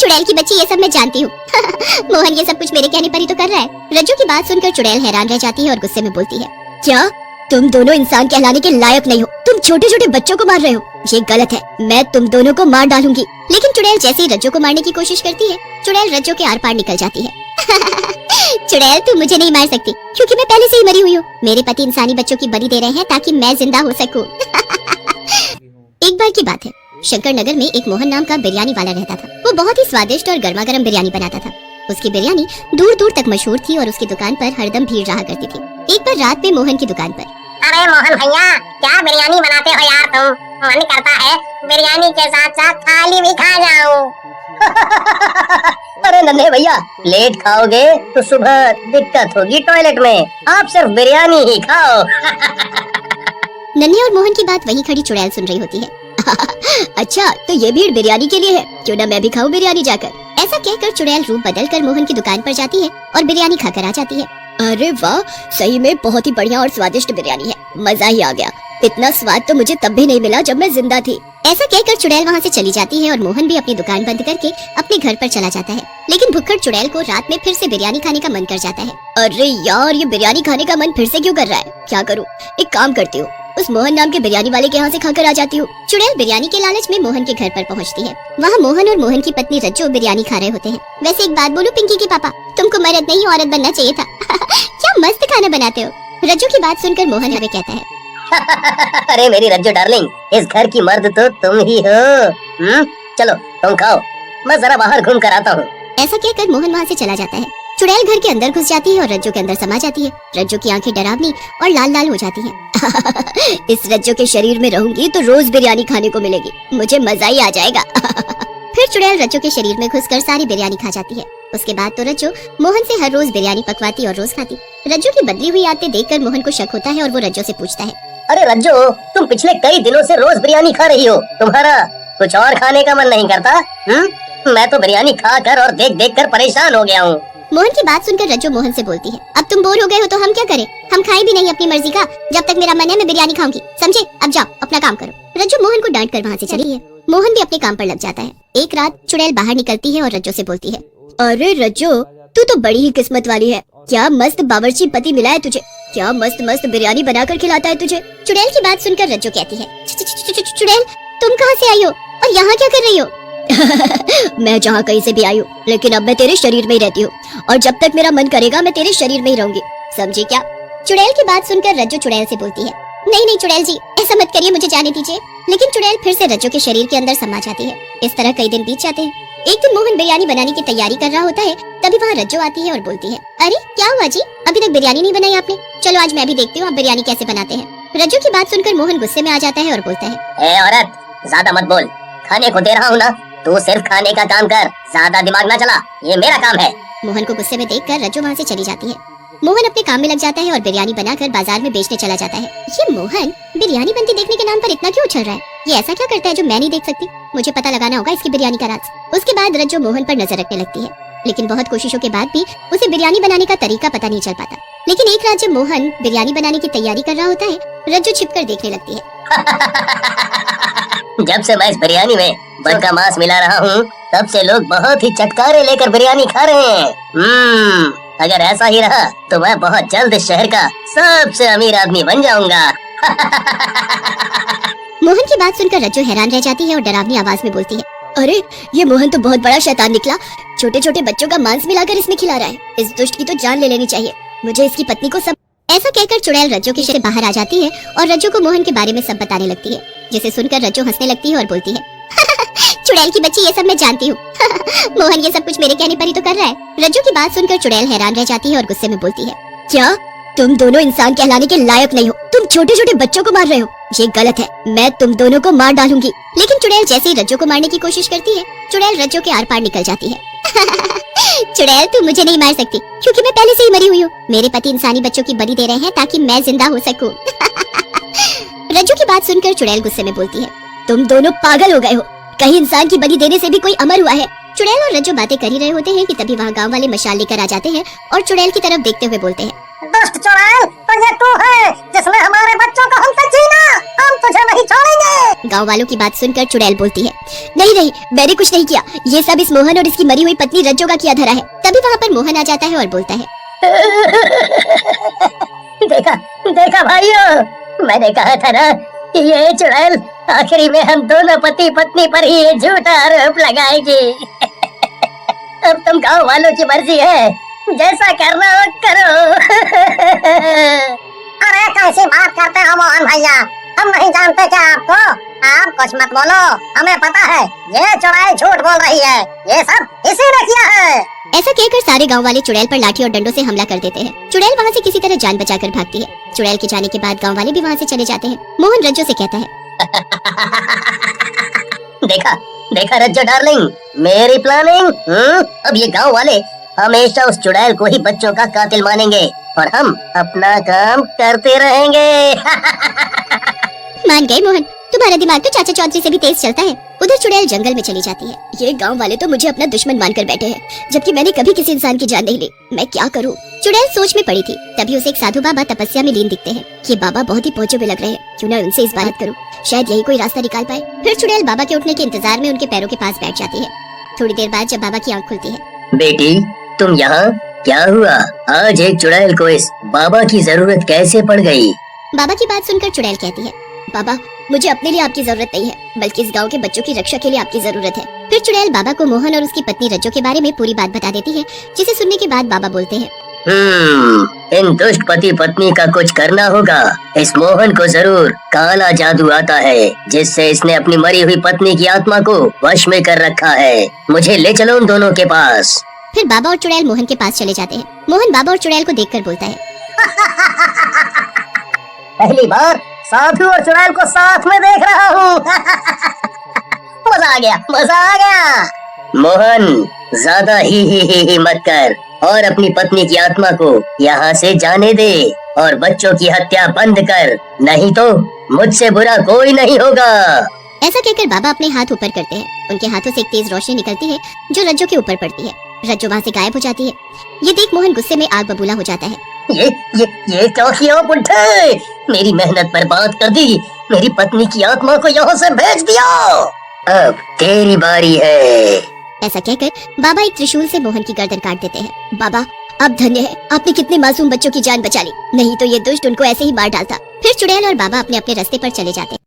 चुड़ैल की बच्ची, ये सब मैं जानती हूँ। मोहन ये सब कुछ मेरे कहने पर ही तो कर रहा है। रज्जू की बात सुनकर चुड़ैल हैरान रह जाती है और गुस्से में बोलती है, क्या तुम दोनों इंसान कहलाने के लायक नहीं हो? तुम छोटे छोटे बच्चों को मार रहे हो, ये गलत है। मैं तुम दोनों को मार डालूंगी। लेकिन चुड़ैल जैसे ही रज्जू को मारने की कोशिश करती है, चुड़ैल रज्जू के आर पार निकल जाती है। चुड़ैल तुम मुझे नहीं मार सकती, क्योंकि मैं पहले से ही मरी हुई हूँ। मेरे पति इंसानी बच्चों की बलि दे रहे हैं ताकि मैं जिंदा हो सकूं। एक बार की बात है, शंकर नगर में एक मोहन नाम का बिरयानी वाला रहता था। वो बहुत ही स्वादिष्ट और गर्मा गर्म बिरयानी बनाता था। उसकी बिरयानी दूर दूर तक मशहूर थी और उसकी दुकान पर हरदम भीड़ रहा करती थी। एक बार रात में मोहन की दुकान पर, अरे मोहन भैया, क्या बिरयानी बनाते हो यार तुम? मन करता है बिरयानी के साथ साथ थाली भी खा जाऊं। अरे नन्हे भैया, लेट खाओगे तो सुबह दिक्कत होगी टॉयलेट में। आप सिर्फ बिरयानी ही खाओ। नन्हे और मोहन की बात वहीं खड़ी चुड़ैल सुन रही होती है। अच्छा, तो ये भीड़ बिरयानी के लिए है, क्यों ना मैं भी खाऊं बिरयानी जाकर। ऐसा कहकर चुड़ैल रूप बदलकर मोहन की दुकान पर जाती है और बिरयानी खाकर आ जाती है। अरे वाह, सही में बहुत ही बढ़िया और स्वादिष्ट बिरयानी है, मजा ही आ गया। इतना स्वाद तो मुझे तब भी नहीं मिला जब मैं जिंदा थी। ऐसा कहकर चुड़ैल वहाँ से चली जाती है और मोहन भी अपनी दुकान बंद करके अपने घर पर चला जाता है। लेकिन भुक्कड़ चुड़ैल को रात में फिर से बिरयानी खाने का मन कर जाता है। अरे यार, ये बिरयानी खाने का मन फिर से क्यों कर रहा है? क्या करूँ? एक काम करती हूँ, उस मोहन नाम के बिरयानी वाले के यहाँ से खाकर आ जाती हूँ। चुड़ैल बिरयानी के लालच में मोहन के घर पर पहुँचती है। वहाँ मोहन और मोहन की पत्नी रज्जू बिरयानी खा रहे होते हैं। वैसे एक बात बोलूं पिंकी के पापा, तुमको मर्द नहीं औरत बनना चाहिए था। क्या मस्त खाना बनाते हो। रज्जू की बात सुनकर मोहन हमें कहता है, अरे मेरी रज्जू डार्लिंग, इस घर की मर्द तो तुम ही हो। चलो तुम खाओ, मैं जरा बाहर घूम कर आता हूँ। ऐसा कहकर मोहन वहाँ से चला जाता है। चुड़ैल घर के अंदर घुस जाती है और रज्जू के अंदर समा जाती है। रज्जू की आंखें डरावनी और लाल लाल हो जाती हैं। इस रज्जू के शरीर में रहूंगी तो रोज बिरयानी खाने को मिलेगी, मुझे मजा ही आ जाएगा। फिर चुड़ैल रज्जू के शरीर में घुसकर सारी बिरयानी खा जाती है। उसके बाद तो रज्जू मोहन से हर रोज बिरयानी पकवाती और रोज खाती। रज्जू की बदली हुई आदतें देखकर मोहन को शक होता है और वो रज्जू से पूछता है, अरे रज्जू, तुम पिछले कई दिनों से रोज बिरयानी खा रही हो, तुम्हारा कुछ और खाने का मन नहीं करता? मैं तो बिरयानी खा कर और देख देख कर परेशान हो गया हूँ। मोहन की बात सुनकर रज्जू मोहन से बोलती है, अब तुम बोर हो गए हो तो हम क्या करें? हम खाए भी नहीं अपनी मर्जी का। जब तक मेरा मन है मैं बिरयानी खाऊंगी, समझे? अब जाओ अपना काम करो। रज्जू मोहन को डांट कर वहाँ से चली है। मोहन भी अपने काम पर लग जाता है। एक रात चुड़ैल बाहर निकलती है और रज्जू से बोलती है, अरे रज्जू, तू तो बड़ी ही किस्मत वाली है। क्या मस्त बावर्ची पति मिला है तुझे, क्या मस्त मस्त बिरयानी बनाकर खिलाता है तुझे। चुड़ैल की बात सुनकर रज्जू कहती है, चुड़ैल तुम कहाँ से आई हो और यहाँ क्या कर रही हो? मैं जहाँ कहीं से भी आई हूँ, लेकिन अब मैं तेरे शरीर में ही रहती हूँ और जब तक मेरा मन करेगा मैं तेरे शरीर में ही रहूंगी, समझी क्या? चुड़ैल की बात सुनकर रज्जू चुड़ैल से बोलती है, नहीं नहीं चुड़ैल जी, ऐसा मत करिए, मुझे जाने दीजिए। लेकिन चुड़ैल फिर से रज्जू के शरीर के अंदर समा जाती है। इस तरह कई दिन बीत जाते हैं। एक दिन मोहन बिरयानी बनाने की तैयारी कर रहा होता है, तभी वहाँ रज्जू आती है और बोलती है, अरे क्या हुआ जी, अभी तक बिरयानी नहीं बनाई आपने? चलो आज मैं भी देखती हूँ आप बिरयानी कैसे बनाते हैं। रज्जू की बात सुनकर मोहन गुस्से में आ जाता है और बोलता है, ए औरत, ज्यादा मत बोल, खाने को दे रहा हूँ ना, तू सिर्फ खाने का काम कर, ज्यादा दिमाग ना चला, ये मेरा काम है। मोहन को गुस्से में देखकर रज्जू वहाँ से चली जाती है। मोहन अपने काम में लग जाता है और बिरयानी बनाकर बाजार में बेचने चला जाता है। ये मोहन बिरयानी बनती देखने के नाम पर इतना क्यों उछल रहा है? ये ऐसा क्या करता है जो मैं नहीं देख सकती? मुझे पता लगाना होगा इसकी बिरयानी का राज। उसके बाद रज्जू मोहन पर नजर रखने लगती है, लेकिन बहुत कोशिशों के बाद भी उसे बिरयानी बनाने का तरीका पता नहीं चल पाता। लेकिन एक रात जब मोहन बिरयानी बनाने की तैयारी कर रहा होता है, रज्जू छिपकर देखने लगती है। जब से मैं इस बिरयानी में बट का मांस मिला रहा हूँ, तब से लोग बहुत ही चटकारे लेकर बिरयानी खा रहे हैं। अगर ऐसा ही रहा तो मैं बहुत जल्द इस शहर का सबसे अमीर आदमी बन जाऊंगा। मोहन की बात सुनकर रज्जू हैरान रह जाती है और डरावनी आवाज में बोलती है, अरे ये मोहन तो बहुत बड़ा शैतान निकला, छोटे छोटे बच्चों का मांस मिलाकर इसमें खिला रहा है। इस दुष्ट की तो जान ले लेनी चाहिए, मुझे इसकी पत्नी को सब। ऐसा कहकर चुड़ैल रज्जू के शहर से बाहर आ जाती है और रज्जू को मोहन के बारे में सब बताने लगती है, जिसे सुनकर रज्जू हंसने लगती है और बोलती है, चुड़ैल की बच्ची, ये सब मैं जानती हूँ। मोहन ये सब कुछ मेरे कहने पर ही तो कर रहा है। रज्जू की बात सुनकर चुड़ैल हैरान रह जाती है और गुस्से में बोलती है, क्या तुम दोनों इंसान कहलाने के लायक नहीं हो? तुम छोटे छोटे बच्चों को मार रहे हो, ये गलत है। मैं तुम दोनों को मार डालूंगी। लेकिन चुड़ैल जैसे ही रज्जू को मारने की कोशिश करती है, चुड़ैल रज्जू के आर पार निकल जाती है। चुड़ैल तुम मुझे नहीं मार सकती, क्योंकि मैं पहले से ही मरी हुई हूँ। मेरे पति इंसानी बच्चों की बलि दे रहे हैं ताकि मैं जिंदा हो सकूं। रज्जू की बात सुनकर चुड़ैल गुस्से में बोलती है, तुम दोनों पागल हो गए हो, कहीं इंसान की बलि देने से भी कोई अमर हुआ है? चुड़ैल और रज्जू बातें कर ही रहे होते हैं कि तभी वहाँ गांव वाले मशाल लेकर आ जाते हैं और चुड़ैल की तरफ देखते हुए बोलते हैं, दुष्ट चुड़ैल, तो ये तू है जिसने हमारे बच्चों को हमसे छीना। हम तुझे नहीं छोड़ेंगे। गांव वालों की बात सुनकर चुड़ैल बोलती है, नहीं नहीं, मैंने कुछ नहीं किया, ये सब इस मोहन और इसकी मरी हुई पत्नी रज्जो का किया धरा है। तभी वहाँ पर मोहन आ जाता है और बोलता है, देखा देखा भाइयों, मैंने कहा था ना ये चुड़ैल आखिरी में हम दोनों पति पत्नी पर ही झूठा आरोप लगाएगी। अब तुम गांव वालों की मर्जी है, जैसा करना हो करो। अरे कैसी बात करते हो मोहन भैया, हम नहीं जानते क्या आपको? आप कुछ मत बोलो, हमें पता है ये चुड़ैल झूठ बोल रही है, ये सब इसी ने किया है। ऐसा कहकर सारे गांव वाले चुड़ैल पर लाठी और डंडों से हमला कर देते हैं। चुड़ैल वहाँ से किसी तरह जान बचाकर भागती है। चुड़ैल के जाने के बाद गांव वाले भी वहाँ से चले जाते हैं। मोहन रज्जो से कहता है, देखा देखा रज्जो डार्लिंग, मेरी प्लानिंग। अब ये गांव वाले हमेशा उस चुड़ैल को ही बच्चों का कातिल मानेंगे और हम अपना काम करते रहेंगे। मान गए मोहन, तुम्हारा दिमाग तो चाचा चौधरी से भी तेज चलता है। उधर चुड़ैल जंगल में चली जाती है। ये गांव वाले तो मुझे अपना दुश्मन मानकर बैठे हैं, जबकि मैंने कभी किसी इंसान की जान नहीं ली। मैं क्या करूं? चुड़ैल सोच में पड़ी थी। तभी उसे एक साधु बाबा तपस्या में लीन दिखते हैं। ये बाबा बहुत ही पहुंचे हुए लग रहे हैं, क्यों ना उनसे इस बात करूं, शायद यही कोई रास्ता निकाल पाए। फिर चुड़ैल बाबा के उठने के इंतजार में उनके पैरों के पास बैठ जाती है। थोड़ी देर बाद जब बाबा की आंख खुलती है, बेटी तुम यहाँ? क्या हुआ? आज एक चुड़ैल को इस बाबा की जरूरत कैसे पड़ गई? बाबा की बात सुनकर चुड़ैल कहती है, बाबा मुझे अपने लिए आपकी जरूरत नहीं है, बल्कि इस गांव के बच्चों की रक्षा के लिए आपकी जरूरत है। फिर चुड़ैल बाबा को मोहन और उसकी पत्नी रज्जो के बारे में पूरी बात बता देती है, जिसे सुनने के बाद बाबा बोलते हैं, इन दुष्ट पति पत्नी का कुछ करना होगा। इस मोहन को जरूर काला जादू आता है, जिससे इसने अपनी मरी हुई पत्नी की आत्मा को वश में कर रखा है। मुझे ले चलो उन दोनों के पास। फिर बाबा और चुड़ैल मोहन के पास चले जाते हैं। मोहन बाबा और चुड़ैल को देखकर बोलता है, पहली बार साधु और चुड़ैल को साथ में देख रहा हूँ। मजा आ गया, मजा आ गया। मोहन ज्यादा ही मत कर और अपनी पत्नी की आत्मा को यहाँ से जाने दे और बच्चों की हत्या बंद कर, नहीं तो मुझसे बुरा कोई नहीं होगा। ऐसा कहकर बाबा अपने हाथ ऊपर करते हैं। उनके हाथों से एक तेज रोशनी निकलती है जो रज्जो के ऊपर पड़ती है। रज्जो वहाँ से गायब हो जाती है। ये देख मोहन गुस्से में आग बबूला हो जाता है। ये क्या किया बुड्ढे? मेरी मेहनत बर्बाद कर दी, मेरी पत्नी की आत्मा को यहाँ से भेज दिया। अब तेरी बारी है। ऐसा कहकर बाबा एक त्रिशूल से मोहन की गर्दन काट देते हैं। बाबा आप धन्य है, आपने कितने मासूम बच्चों की जान बचा ली, नहीं तो ये दुष्ट उनको ऐसे ही मार डालता। फिर चुड़ैल और बाबा अपने अपने रास्ते पर चले जाते हैं।